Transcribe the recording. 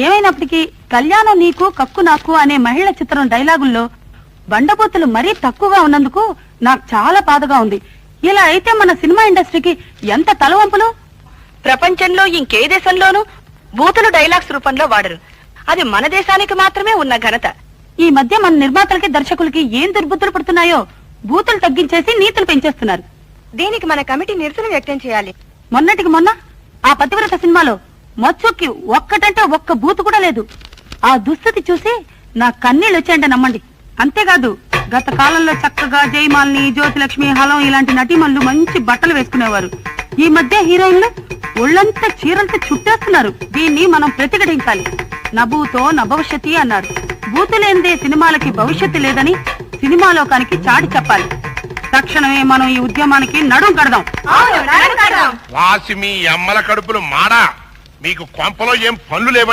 ఏమైనప్పటికీ కళ్యాణం నీకు కక్కు నాకు అనే మహిళ చిత్రం డైలాగుల్లో బండబూతులు మరీ తక్కువగా ఉన్నందుకు నాకు చాలా బాధగా ఉంది. ఇలా అయితే మన సినిమా ఇండస్ట్రీకి ఎంత తలవంపులు. ప్రపంచంలో ఇంకే దేశంలోనూ బూతులు డైలాగ్స్ రూపంలో వాడరు. అది మన దేశానికి మాత్రమే ఉన్న ఘనత. ఈ మధ్య మన నిర్మాతలకి దర్శకులకి ఏం దుర్బుద్ధులు పడుతున్నాయో బూతులు తగ్గించేసి నీతులు పెంచేస్తున్నారు. దీనికి మన కమిటీ నిరసన వ్యక్తం చేయాలి. మొన్నటికి మొన్న ఆ పతివ్రత సినిమాలో మచ్చుకి ఒక్కటంటే ఒక్క బూతు కూడా లేదు. ఆ దుస్థితి చూసి నా కన్నీళ్ళు వచ్చాయంటే నమ్మండి. అంతేకాదు గత కాలంలో చక్కగా జయమాలిని, జ్యోతిలక్ష్మి, హలం ఇలాంటి నటీమణులు మంచి బట్టలు వేసుకునేవారు. ఈ మధ్య హీరోయిన్లు ఒళ్ళంతా చీరలతో చుట్టేస్తున్నారు. దీన్ని మనం ప్రతిఘటించాలి. నభూతో నభవిష్యతి అన్నారు. బూతు లేనిదే సినిమాలకి భవిష్యత్తు లేదని సినిమా లోకానికి చాటి చెప్పాలి. తక్షణమే మనం ఈ ఉద్యమానికి నడుం కడదాం. వాసి మీ అమ్మల కడుపులు మాడా, మీకు కొంపలో ఏం పనులు లేవ.